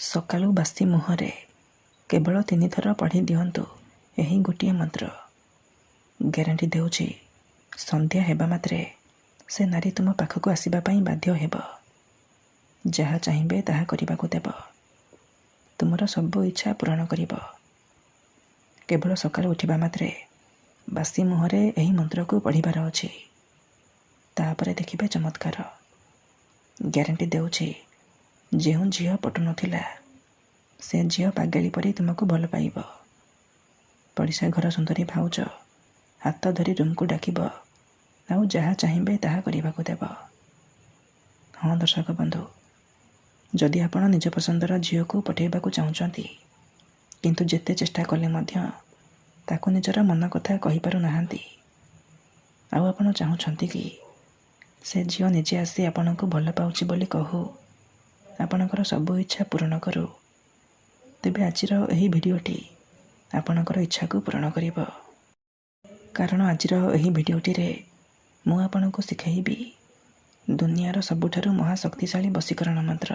ସକାଳୁ ବାସି ମୁହଁରେ କେବଳ 3 ଥର ପଢ଼ି ଦିଅନ୍ତୁ ଏହି ଗୋଟିଏ ମନ୍ତ୍ର। ଗ୍ୟାରେଣ୍ଟି ଦେଉଛି, ସନ୍ଧ୍ୟା ହେବା ମାତ୍ରେ ସେ ନାରୀ ତୁମ ପାଖକୁ ଆସିବା ପାଇଁ ବାଧ୍ୟ ହେବ। ଯାହା ଚାହିଁବେ ତାହା କରିବାକୁ ଦେବ। ତୁମର ସବୁ ଇଚ୍ଛା ପୂରଣ କରିବ। କେବଳ ସକାଳୁ ଉଠିବା ମାତ୍ରେ ବାସି ମୁହଁରେ ଏହି ମନ୍ତ୍ରକୁ ପଢ଼ିବାର ଅଛି। ତାପରେ ଦେଖିବେ ଚମତ୍କାର। ଗ୍ୟାରେଣ୍ଟି ଦେଉଛି, ଯେଉଁ ଝିଅ ପଟୁନଥିଲା ସେ ଝିଅ ପାଗେଳି ପରି ତୁମକୁ ଭଲ ପାଇବ। ପଡ଼ିଶା ଘର ସୁନ୍ଦରୀ ଭାଉଜ ହାତ ଧରି ରୁମ୍କୁ ଡାକିବ, ଆଉ ଯାହା ଚାହିଁବେ ତାହା କରିବାକୁ ଦେବ। ହଁ ଦର୍ଶକ ବନ୍ଧୁ, ଯଦି ଆପଣ ନିଜ ପସନ୍ଦର ଝିଅକୁ ପଠାଇବାକୁ ଚାହୁଁଛନ୍ତି, କିନ୍ତୁ ଯେତେ ଚେଷ୍ଟା କଲେ ମଧ୍ୟ ତାକୁ ନିଜର ମନ କଥା କହିପାରୁନାହାନ୍ତି, ଆଉ ଆପଣ ଚାହୁଁଛନ୍ତି କି ସେ ଝିଅ ନିଜେ ଆସି ଆପଣଙ୍କୁ ଭଲ ପାଉଛି ବୋଲି କହୁ, ଆପଣଙ୍କର ସବୁ ଇଚ୍ଛା ପୂରଣ କରୁ, ତେବେ ଆଜିର ଏହି ଭିଡ଼ିଓଟି ଆପଣଙ୍କର ଇଚ୍ଛାକୁ ପୂରଣ କରିବ। କାରଣ ଆଜିର ଏହି ଭିଡ଼ିଓଟିରେ ମୁଁ ଆପଣଙ୍କୁ ଶିଖାଇବି ଦୁନିଆର ସବୁଠାରୁ ମହାଶକ୍ତିଶାଳୀ ବଶୀକରଣ ମନ୍ତ୍ର।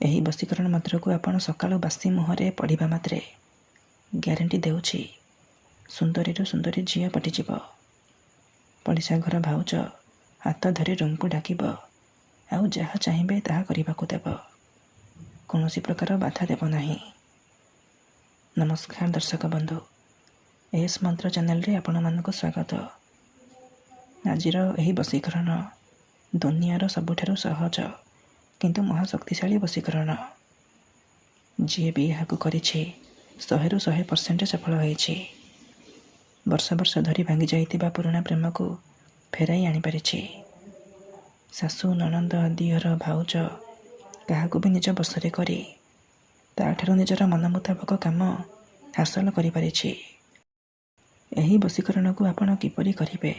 ଏହି ବଶୀକରଣ ମନ୍ତ୍ରକୁ ଆପଣ ସକାଳୁ ବାସି ମୁହଁରେ ପଢ଼ିବା ମାତ୍ରେ ଗ୍ୟାରେଣ୍ଟି ଦେଉଛି, ସୁନ୍ଦରୀରୁ ସୁନ୍ଦରୀ ଝିଅ ପଟିଯିବ। ପଡ଼ିଶା ଘର ଭାଉଜ ହାତ ଧରି ରୁମ୍କୁ ଡାକିବ, ଆଉ ଯାହା ଚାହିଁବେ ତାହା କରିବାକୁ ଦେବ। କୌଣସି ପ୍ରକାର ବାଧା ଦେବ ନାହିଁ। ନମସ୍କାର ଦର୍ଶକ ବନ୍ଧୁ, ଏସ୍ ମନ୍ତ୍ର ଚ୍ୟାନେଲରେ ଆପଣମାନଙ୍କୁ ସ୍ୱାଗତ। ଆଜିର ଏହି ବଶୀକରଣ ଦୁନିଆର ସବୁଠାରୁ ସହଜ କିନ୍ତୁ ମହାଶକ୍ତିଶାଳୀ ବଶୀକରଣ। ଯିଏ ବି ଏହାକୁ କରିଛି 100ରୁ 100% ସଫଳ ହୋଇଛି। ବର୍ଷ ବର୍ଷ ଧରି ଭାଙ୍ଗି ଯାଇଥିବା ପୁରୁଣା ପ୍ରେମକୁ ଫେରାଇ ଆଣିପାରିଛି। ଶାଶୁ, ନଣନ୍ଦ, ଦିଅର, ଭାଉଜ କାହାକୁ ବି ନିଜ ବଶରେ କରି ତାଠାରୁ ନିଜର ମନ ମୁତାବକ କାମ ହାସଲ କରିପାରିଛି। ଏହି ବଶୀକରଣକୁ ଆପଣ କିପରି କରିବେ,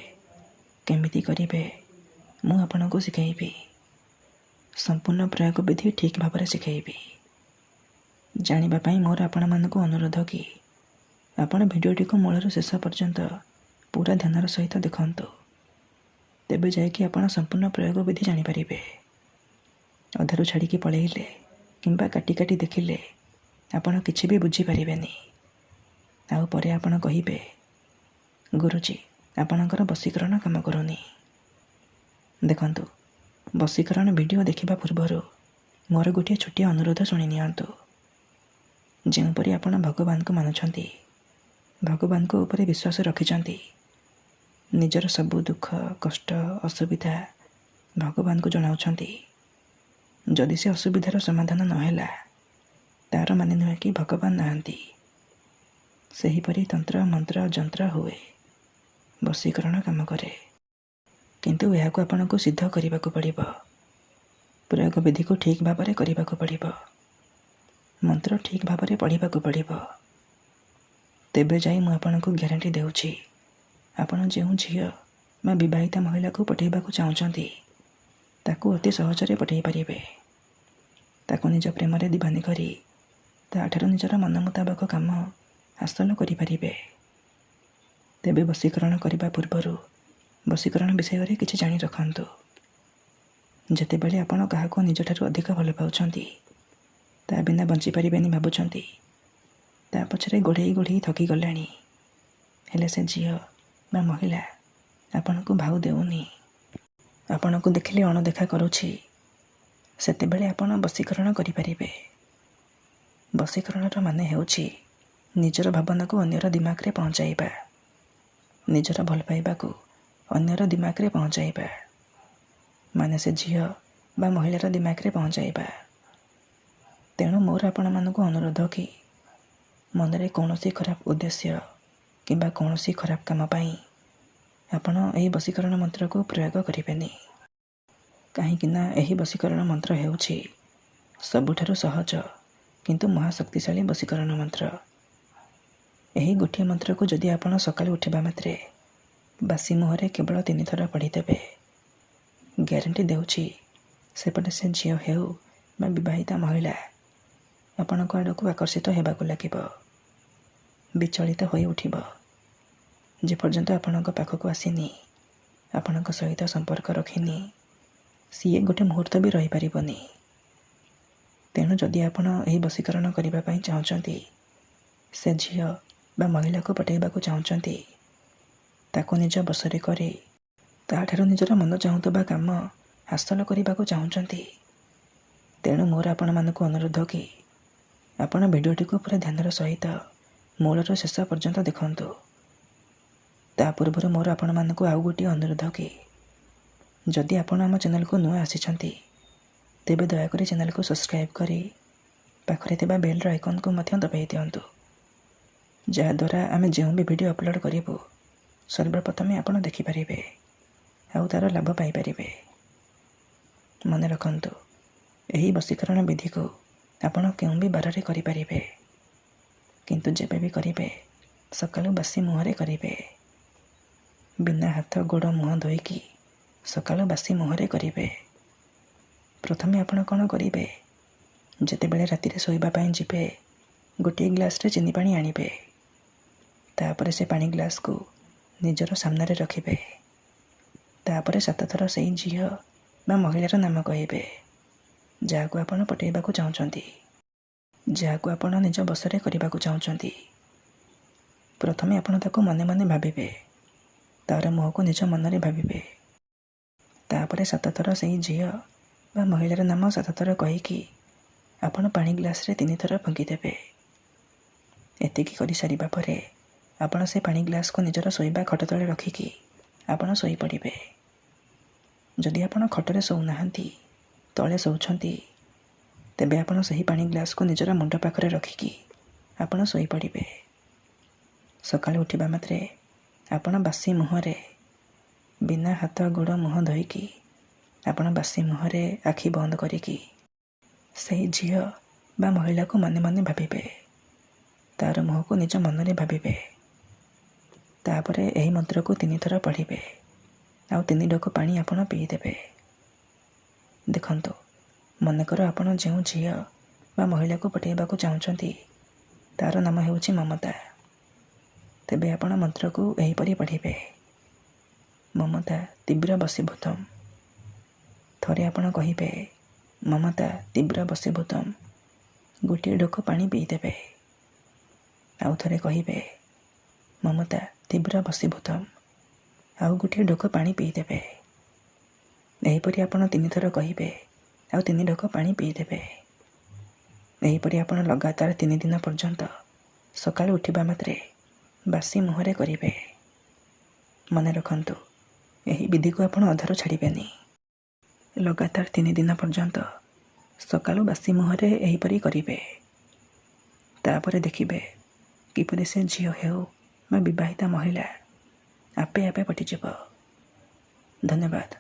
କେମିତି କରିବେ, ମୁଁ ଆପଣଙ୍କୁ ଶିଖାଇବି। ସମ୍ପୂର୍ଣ୍ଣ ପ୍ରୟୋଗ ବିଧି ଠିକ୍ ଭାବରେ ଶିଖାଇବି। ଜାଣିବା ପାଇଁ ମୋର ଆପଣମାନଙ୍କୁ ଅନୁରୋଧ କି ଆପଣ ଭିଡ଼ିଓଟିକୁ ମୂଳରୁ ଶେଷ ପର୍ଯ୍ୟନ୍ତ ପୁରା ଧ୍ୟାନର ସହିତ ଦେଖନ୍ତୁ। ତେବେ ଯାଇକି ଆପଣ ସମ୍ପୂର୍ଣ୍ଣ ପ୍ରୟୋଗ ବିଧି ଜାଣିପାରିବେ। ଅଧାରୁ ଛାଡ଼ିକି ପଳେଇଲେ କିମ୍ବା କାଟି କାଟି ଦେଖିଲେ ଆପଣ କିଛି ବି ବୁଝିପାରିବେନି। ଆଉ ପରେ ଆପଣ କହିବେ, ଗୁରୁଜୀ ଆପଣଙ୍କର ବଶୀକରଣ କାମ କରୁନି। ଦେଖନ୍ତୁ, ବଶୀକରଣ ଭିଡ଼ିଓ ଦେଖିବା ପୂର୍ବରୁ ମୋର ଗୋଟିଏ ଛୋଟିଆ ଅନୁରୋଧ ଶୁଣି ନିଅନ୍ତୁ। ଯେଉଁପରି ଆପଣ ଭଗବାନଙ୍କୁ ମାନୁଛନ୍ତି, ଭଗବାନଙ୍କ ଉପରେ ବିଶ୍ୱାସ ରଖିଛନ୍ତି, ନିଜର ସବୁ ଦୁଃଖ, କଷ୍ଟ, ଅସୁବିଧା ଭଗବାନଙ୍କୁ ଜଣାଉଛନ୍ତି। ଯଦି ସେ ଅସୁବିଧାର ସମାଧାନ ନ ହେଲା, ତା'ର ମାନେ ନୁହେଁ କି ଭଗବାନ ନାହାନ୍ତି। ସେହିପରି ତନ୍ତ୍ର, ମନ୍ତ୍ର, ଯନ୍ତ୍ର ହୁଏ, ବଶୀକରଣ କାମ କରେ। କିନ୍ତୁ ଏହାକୁ ଆପଣଙ୍କୁ ସିଦ୍ଧ କରିବାକୁ ପଡ଼ିବ। ପ୍ରୟୋଗ ବିଧିକୁ ଠିକ୍ ଭାବରେ କରିବାକୁ ପଡ଼ିବ। ମନ୍ତ୍ର ଠିକ୍ ଭାବରେ ପଢ଼ିବାକୁ ପଡ଼ିବ। ତେବେ ଯାଇ ମୁଁ ଆପଣଙ୍କୁ ଗ୍ୟାରେଣ୍ଟି ଦେଉଛି, ଆପଣ ଯେଉଁ ଝିଅ ବା ବିବାହିତା ମହିଳାକୁ ପଠାଇବାକୁ ଚାହୁଁଛନ୍ତି, ତାକୁ ଅତି ସହଜରେ ପଠାଇ ପାରିବେ। ତାକୁ ନିଜ ପ୍ରେମରେ ଦିବାନୀ କରି ତାଠାରୁ ନିଜର ମନ ମୁତାବକ କାମ ହାସଲ କରିପାରିବେ। ତେବେ ବଶୀକରଣ କରିବା ପୂର୍ବରୁ ବଶୀକରଣ ବିଷୟରେ କିଛି ଜାଣି ରଖନ୍ତୁ। ଯେତେବେଳେ ଆପଣ କାହାକୁ ନିଜଠାରୁ ଅଧିକ ଭଲ ପାଉଛନ୍ତି, ତା ବିନା ବଞ୍ଚିପାରିବେନି ଭାବୁଛନ୍ତି, ତା ପଛରେ ଗୋଢ଼େଇ ଗୋଢ଼େଇ ଥକିଗଲେଣି, ହେଲେ ସେ ଝିଅ ବା ମହିଳା ଆପଣଙ୍କୁ ଭାଉ ଦେଉନି, ଆପଣଙ୍କୁ ଦେଖିଲେ ଅଣଦେଖା କରୁଛି, ସେତେବେଳେ ଆପଣ ବଶୀକରଣ କରିପାରିବେ। ବଶୀକରଣର ମାନେ ହେଉଛି ନିଜର ଭାବନାକୁ ଅନ୍ୟର ଦିମାଗରେ ପହଞ୍ଚାଇବା, ନିଜର ଭଲ ପାଇବାକୁ ଅନ୍ୟର ଦିମାଗରେ ପହଞ୍ଚାଇବା, ମାନେ ସେ ଝିଅ ବା ମହିଳାର ଦିମାଗରେ ପହଞ୍ଚାଇବା। ତେଣୁ ମୋର ଆପଣମାନଙ୍କୁ ଅନୁରୋଧ କି ମନରେ କୌଣସି ଖରାପ ଉଦ୍ଦେଶ୍ୟ କିମ୍ବା କୌଣସି ଖରାପ କାମ ପାଇଁ ଆପଣ ଏହି ବଶୀକରଣ ମନ୍ତ୍ରକୁ ପ୍ରୟୋଗ କରିବେନି। କାହିଁକି ନା ଏହି ବଶୀକରଣ ମନ୍ତ୍ର ହେଉଛି ସବୁଠାରୁ ସହଜ କିନ୍ତୁ ମହାଶକ୍ତିଶାଳୀ ବଶୀକରଣ ମନ୍ତ୍ର। ଏହି ଗୋଟିଏ ମନ୍ତ୍ରକୁ ଯଦି ଆପଣ ସକାଳୁ ଉଠିବା ମାତ୍ରେ ବାସି ମୁହଁରେ କେବଳ 3 ଥର ପଢ଼ିଦେବେ, ଗ୍ୟାରେଣ୍ଟି ଦେଉଛି ସେପଟେ ସେ ଝିଅ ହେଉ ବା ବିବାହିତା ମହିଳା ଆପଣଙ୍କ ଆଡ଼କୁ ଆକର୍ଷିତ ହେବାକୁ ଲାଗିବ, ବିଚଳିତ ହୋଇ ଉଠିବ। ଯେପର୍ଯ୍ୟନ୍ତ ଆପଣଙ୍କ ପାଖକୁ ଆସିନି, ଆପଣଙ୍କ ସହିତ ସମ୍ପର୍କ ରଖିନି, ସିଏ ଗୋଟେ ମୁହୂର୍ତ୍ତ ବି ରହିପାରିବନି। ତେଣୁ ତେଣୁ ଯଦି ଆପଣ ଏହି ବଶୀକରଣ କରିବା ପାଇଁ ଚାହୁଁଛନ୍ତି, ସେ ଝିଅ ବା ମହିଳାକୁ ପଠାଇବାକୁ ଚାହୁଁଛନ୍ତି, ତାକୁ ନିଜ ବଶରେ କରି ତାଠାରୁ ନିଜର ମନ ଚାହୁଁଥିବା କାମ ହାସଲ କରିବାକୁ ଚାହୁଁଛନ୍ତି, ତେଣୁ ମୋର ଆପଣମାନଙ୍କୁ ଅନୁରୋଧ କି ଆପଣ ଭିଡ଼ିଓଟିକୁ ପୁରା ଧ୍ୟାନର ସହିତ ମୂଳରୁ ଶେଷ ପର୍ଯ୍ୟନ୍ତ ଦେଖନ୍ତୁ। ତା ପୂର୍ବରୁ ମୋର ଆପଣମାନଙ୍କୁ ଆଉ ଗୋଟିଏ ଅନୁରୋଧ କି ଯଦି ଆପଣ ଆମ ଚ୍ୟାନେଲକୁ ନୂଆ ଆସିଛନ୍ତି, ତେବେ ଦୟାକରି ଚ୍ୟାନେଲକୁ ସବସ୍କ୍ରାଇବ୍ କରି ପାଖରେ ଥିବା ବେଲ୍ର ଆଇକନ୍କୁ ମଧ୍ୟ ଦବାଇ ଦିଅନ୍ତୁ, ଯାହାଦ୍ୱାରା ଆମେ ଯେଉଁ ବି ଭିଡ଼ିଓ ଅପଲୋଡ଼ କରିବୁ ସର୍ବପ୍ରଥମେ ଆପଣ ଦେଖିପାରିବେ ଆଉ ତା'ର ଲାଭ ପାଇପାରିବେ। ମନେ ରଖନ୍ତୁ, ଏହି ବଶୀକରଣ ବିଧିକୁ ଆପଣ କେଉଁ ବି ବାରରେ କରିପାରିବେ, କିନ୍ତୁ ଯେବେ ବି କରିବେ ସକାଳୁ ବାସି ମୁହଁରେ କରିବେ। ବିନା ହାତ ଗୋଡ଼ ମୁହଁ ଧୋଇକି ସକାଳୁ ବାସି ମୁହଁରେ କରିବେ। ପ୍ରଥମେ ଆପଣ କ'ଣ କରିବେ, ଯେତେବେଳେ ରାତିରେ ଶୋଇବା ପାଇଁ ଯିବେ ଗୋଟିଏ ଗ୍ଲାସରେ ଚିନି ପାଣି ଆଣିବେ। ତାପରେ ସେ ପାଣି ଗ୍ଲାସକୁ ନିଜର ସାମ୍ନାରେ ରଖିବେ। ତାପରେ 7 ଥର ସେଇ ଝିଅ ବା ମହିଳାର ନାମ କହିବେ, ଯାହାକୁ ଆପଣ ପଠାଇବାକୁ ଚାହୁଁଛନ୍ତି, ଯାହାକୁ ଆପଣ ନିଜ ବଶରେ କରିବାକୁ ଚାହୁଁଛନ୍ତି। ପ୍ରଥମେ ଆପଣ ତାକୁ ମନେ ମନେ ଭାବିବେ, ତା'ର ମୁହଁକୁ ନିଜ ମନରେ ଭାବିବେ। ତାପରେ 7 ଥର ସେଇ ଝିଅ ବା ମହିଳାର ନାମ 7 ଥର କହିକି ଆପଣ ପାଣି ଗ୍ଲାସରେ 3 ଥର ଫୁଙ୍କିଦେବେ। ଏତିକି କରିସାରିବା ପରେ ଆପଣ ସେ ପାଣି ଗ୍ଲାସକୁ ନିଜର ଶୋଇବା ଖଟ ତଳେ ରଖିକି ଆପଣ ଶୋଇପଡ଼ିବେ। ଯଦି ଆପଣ ଖଟରେ ଶୋଉନାହାନ୍ତି, ତଳେ ଶୋଉଛନ୍ତି, ତେବେ ଆପଣ ସେହି ପାଣି ଗ୍ଲାସକୁ ନିଜର ମୁଣ୍ଡ ପାଖରେ ରଖିକି ଆପଣ ଶୋଇପଡ଼ିବେ। ସକାଳୁ ଉଠିବା ମାତ୍ରେ ଆପଣ ବାସି ମୁହଁରେ ବିନା ହାତ ଗୋଡ଼ ମୁହଁ ଧୋଇକି ଆପଣ ବାସି ମୁହଁରେ ଆଖି ବନ୍ଦ କରିକି ସେହି ଝିଅ ବା ମହିଳାକୁ ମନେ ମନେ ଭାବିବେ, ତା'ର ମୁହଁକୁ ନିଜ ମନରେ ଭାବିବେ। ତାପରେ ଏହି ମନ୍ତ୍ରକୁ 3 ଥର ପଢ଼ିବେ ଆଉ 3 ଢୋକ ପାଣି ଆପଣ ପିଇଦେବେ। ଦେଖନ୍ତୁ, ମନେକର ଆପଣ ଯେଉଁ ଝିଅ ବା ମହିଳାକୁ ପଠାଇବାକୁ ଚାହୁଁଛନ୍ତି ତା'ର ନାମ ହେଉଛି ମମତା। ତେବେ ଆପଣ ମନ୍ତ୍ରକୁ ଏହିପରି ପଢ଼ିବେ, ମମତା ତୀବ୍ର ବଶୀଭୂତମ୍। ଥରେ ଆପଣ କହିବେ, ମମତା ତୀବ୍ର ବଶୀଭୂତମ୍, ଗୋଟିଏ ଢୋକ ପାଣି ପିଇଦେବେ। ଆଉ ଥରେ କହିବେ, ମମତା ତୀବ୍ର ବଶୀଭୂତମ୍, ଆଉ ଗୋଟିଏ ଢୋକ ପାଣି ପିଇଦେବେ। ଏହିପରି ଆପଣ 3 ଥର କହିବେ ଆଉ 3 ଢୋକ ପାଣି ପିଇଦେବେ। ଏହିପରି ଆପଣ ଲଗାତାର 3 ଦିନ ପର୍ଯ୍ୟନ୍ତ ସକାଳୁ ଉଠିବା ମାତ୍ରେ ବାସି ମୁହଁରେ କରିବେ। ମନେ ରଖନ୍ତୁ, ଏହି ବିଧିକୁ ଆପଣ ଅଧାରୁ ଛାଡ଼ିବେନି। ଲଗାତାର 3 ଦିନ ପର୍ଯ୍ୟନ୍ତ ସକାଳୁ ବାସି ମୁହଁରେ ଏହିପରି କରିବେ। ତାପରେ ଦେଖିବେ କିପରି ସେ ଝିଅ ହେଉ ବା ବିବାହିତା ମହିଳା ଆପେ ଆପେ ପଟିଯିବ। ଧନ୍ୟବାଦ।